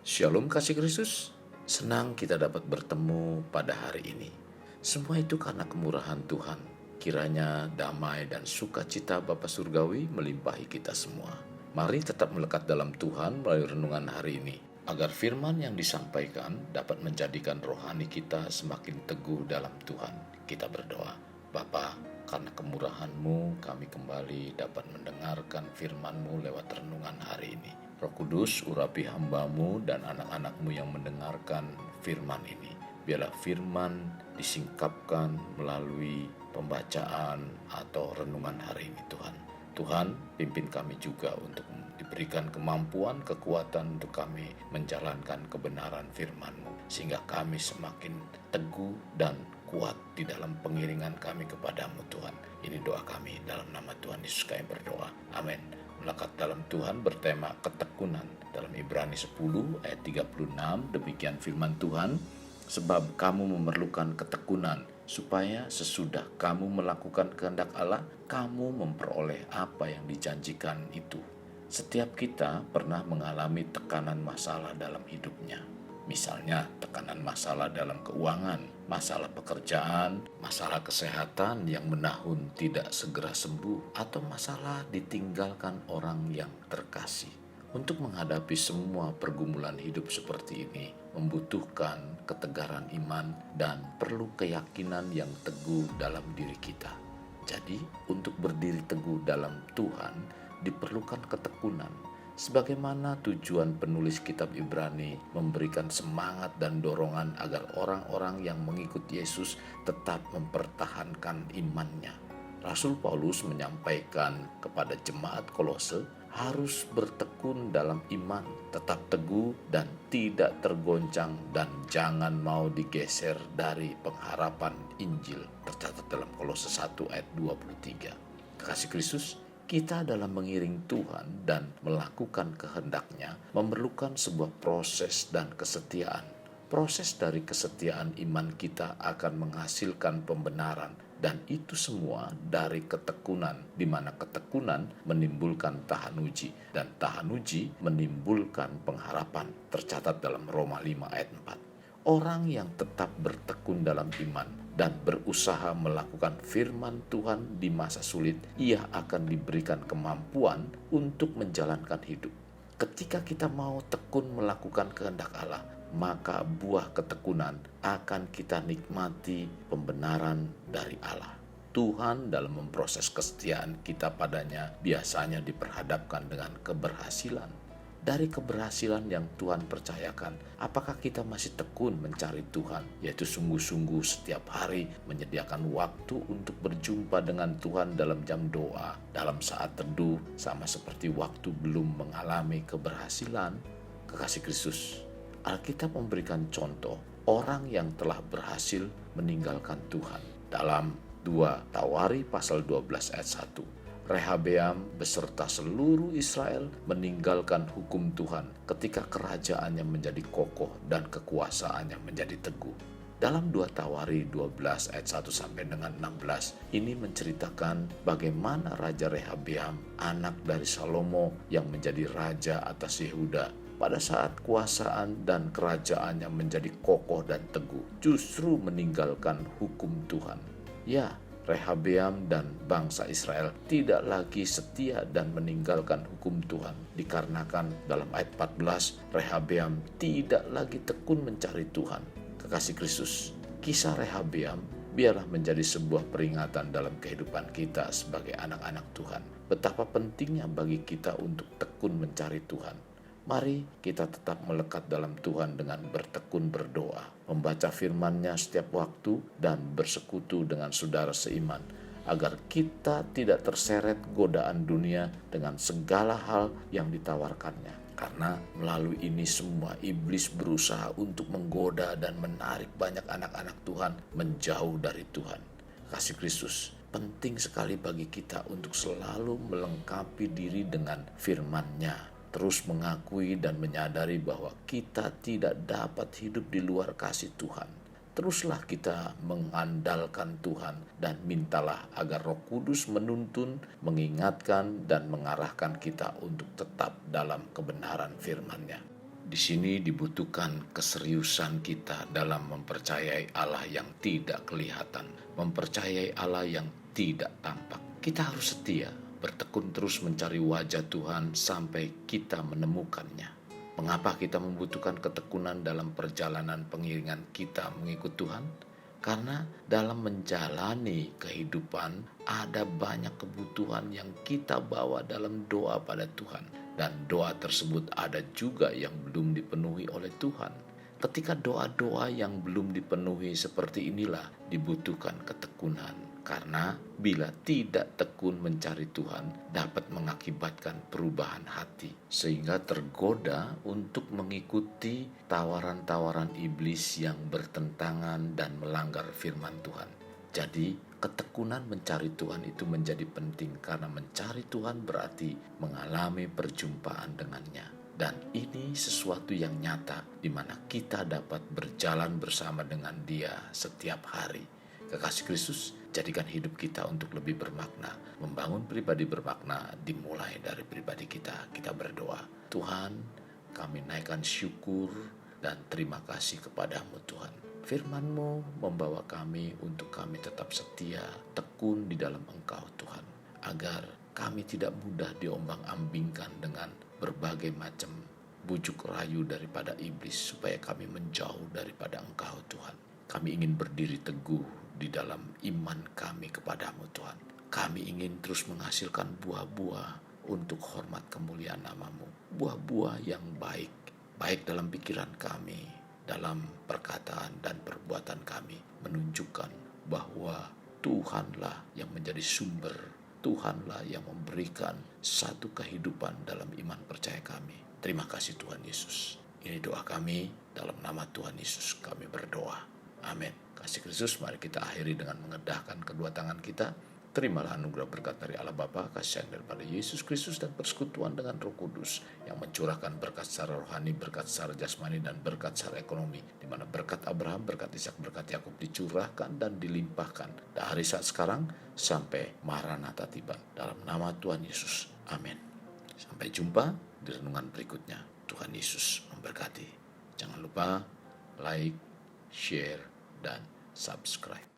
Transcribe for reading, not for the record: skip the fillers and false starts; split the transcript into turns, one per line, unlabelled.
Shalom kasih Kristus, senang kita dapat bertemu pada hari ini. Semua itu karena kemurahan Tuhan. Kiranya damai dan sukacita Bapa Surgawi melimpahi kita semua. Mari tetap melekat dalam Tuhan melalui renungan hari ini, agar firman yang disampaikan dapat menjadikan rohani kita semakin teguh dalam Tuhan. Kita berdoa, Bapa, karena kemurahan-Mu kami kembali dapat mendengarkan firman-Mu lewat renungan hari ini. Roh Kudus, urapi hamba-Mu dan anak-anak-Mu yang mendengarkan firman ini. Biarlah firman disingkapkan melalui pembacaan atau renungan hari ini, Tuhan. Tuhan, pimpin kami juga untuk diberikan kemampuan, kekuatan untuk kami menjalankan kebenaran firman-Mu, sehingga kami semakin teguh dan kuat di dalam pengiringan kami kepadamu, Tuhan. Ini doa kami dalam nama Tuhan Yesus kami berdoa. Amin. Melekat dalam Tuhan bertema ketekunan. Dalam Ibrani 10 ayat 36 demikian firman Tuhan, sebab kamu memerlukan ketekunan, supaya sesudah kamu melakukan kehendak Allah, kamu memperoleh apa yang dijanjikan itu. Setiap kita pernah mengalami tekanan masalah dalam hidupnya. Misalnya tekanan masalah dalam keuangan, masalah pekerjaan, masalah kesehatan yang menahun tidak segera sembuh, atau masalah ditinggalkan orang yang terkasih. Untuk menghadapi semua pergumulan hidup seperti ini, membutuhkan ketegaran iman dan perlu keyakinan yang teguh dalam diri kita. Jadi, untuk berdiri teguh dalam Tuhan, diperlukan ketekunan. Sebagaimana tujuan penulis kitab Ibrani memberikan semangat dan dorongan agar orang-orang yang mengikut Yesus tetap mempertahankan imannya. Rasul Paulus menyampaikan kepada jemaat Kolose harus bertekun dalam iman, tetap teguh dan tidak tergoncang, dan jangan mau digeser dari pengharapan Injil, tercatat dalam Kolose 1 ayat 23. Kekasih Kristus, kita dalam mengiring Tuhan dan melakukan kehendak-Nya memerlukan sebuah proses dan kesetiaan. Proses dari kesetiaan iman kita akan menghasilkan pembenaran, dan itu semua dari ketekunan, di mana ketekunan menimbulkan tahan uji, dan tahan uji menimbulkan pengharapan, tercatat dalam Roma 5 ayat 4. Orang yang tetap bertekun dalam iman dan berusaha melakukan firman Tuhan di masa sulit, ia akan diberikan kemampuan untuk menjalankan hidup. Ketika kita mau tekun melakukan kehendak Allah, maka buah ketekunan akan kita nikmati pembenaran dari Allah. Tuhan dalam memproses kesetiaan kita padanya biasanya diperhadapkan dengan keberhasilan. Dari keberhasilan yang Tuhan percayakan, apakah kita masih tekun mencari Tuhan, yaitu sungguh-sungguh setiap hari menyediakan waktu untuk berjumpa dengan Tuhan dalam jam doa, dalam saat teduh, sama seperti waktu belum mengalami keberhasilan? Kekasih Kristus, Alkitab memberikan contoh orang yang telah berhasil meninggalkan Tuhan. Dalam 2 Tawari pasal 12 ayat 1. Rehabeam beserta seluruh Israel meninggalkan hukum Tuhan ketika kerajaannya menjadi kokoh dan kekuasaannya menjadi teguh. Dalam 2 Tawari 12 ayat 1 sampai dengan 16 ini menceritakan bagaimana Raja Rehabeam, anak dari Salomo yang menjadi raja atas Yehuda, pada saat kuasaan dan kerajaannya menjadi kokoh dan teguh, justru meninggalkan hukum Tuhan. Ya, Rehabeam dan bangsa Israel tidak lagi setia dan meninggalkan hukum Tuhan, dikarenakan dalam ayat 14 Rehabeam tidak lagi tekun mencari Tuhan. Kekasih Kristus, kisah Rehabeam biarlah menjadi sebuah peringatan dalam kehidupan kita sebagai anak-anak Tuhan. Betapa pentingnya bagi kita untuk tekun mencari Tuhan. Mari kita tetap melekat dalam Tuhan dengan bertekun berdoa, membaca firman-Nya setiap waktu, dan bersekutu dengan saudara seiman, agar kita tidak terseret godaan dunia dengan segala hal yang ditawarkannya. Karena melalui ini semua iblis berusaha untuk menggoda dan menarik banyak anak-anak Tuhan menjauh dari Tuhan. Kasih Kristus, penting sekali bagi kita untuk selalu melengkapi diri dengan firman-Nya. Terus mengakui dan menyadari bahwa kita tidak dapat hidup di luar kasih Tuhan. Teruslah kita mengandalkan Tuhan dan mintalah agar Roh Kudus menuntun, mengingatkan, dan mengarahkan kita untuk tetap dalam kebenaran firman-Nya. Di sini dibutuhkan keseriusan kita dalam mempercayai Allah yang tidak kelihatan, mempercayai Allah yang tidak tampak. Kita harus setia, bertekun terus mencari wajah Tuhan sampai kita menemukannya. Mengapa kita membutuhkan ketekunan dalam perjalanan pengiringan kita mengikut Tuhan? Karena dalam menjalani kehidupan ada banyak kebutuhan yang kita bawa dalam doa pada Tuhan. Dan doa tersebut ada juga yang belum dipenuhi oleh Tuhan. Ketika doa-doa yang belum dipenuhi seperti inilah dibutuhkan ketekunan. Karena bila tidak tekun mencari Tuhan dapat mengakibatkan perubahan hati. Sehingga tergoda untuk mengikuti tawaran-tawaran iblis yang bertentangan dan melanggar firman Tuhan. Jadi ketekunan mencari Tuhan itu menjadi penting karena mencari Tuhan berarti mengalami perjumpaan dengannya. Dan ini sesuatu yang nyata di mana kita dapat berjalan bersama dengan Dia setiap hari. Kekasih Kristus, jadikan hidup kita untuk lebih bermakna. Membangun pribadi bermakna dimulai dari pribadi kita. Kita berdoa, Tuhan, kami naikkan syukur dan terima kasih kepadamu Tuhan. Firman-Mu membawa kami untuk kami tetap setia, tekun di dalam Engkau Tuhan. Agar kami tidak mudah diombang-ambingkan dengan berbagai macam bujuk rayu daripada iblis. Supaya kami menjauh daripada Engkau Tuhan. Kami ingin berdiri teguh di dalam iman kami kepadamu Tuhan. Kami ingin terus menghasilkan buah-buah untuk hormat kemuliaan nama-Mu. Buah-buah yang baik, baik dalam pikiran kami, dalam perkataan dan perbuatan kami, menunjukkan bahwa Tuhanlah yang menjadi sumber, Tuhanlah yang memberikan satu kehidupan dalam iman percaya kami. Terima kasih Tuhan Yesus. Ini doa kami, dalam nama Tuhan Yesus kami berdoa. Amin. Kasih Kristus, mari kita akhiri dengan mengedahkan kedua tangan kita. Terimalah anugerah berkat dari Allah Bapa, kasih sayang daripada Yesus Kristus, dan persekutuan dengan Roh Kudus yang mencurahkan berkat secara rohani, berkat secara jasmani, dan berkat secara ekonomi. Di mana berkat Abraham, berkat Ishak, berkat Yakub dicurahkan dan dilimpahkan dari saat sekarang sampai Maranatha tiba. Dalam nama Tuhan Yesus. Amin. Sampai jumpa di renungan berikutnya. Tuhan Yesus memberkati. Jangan lupa like, share, dan subscribe.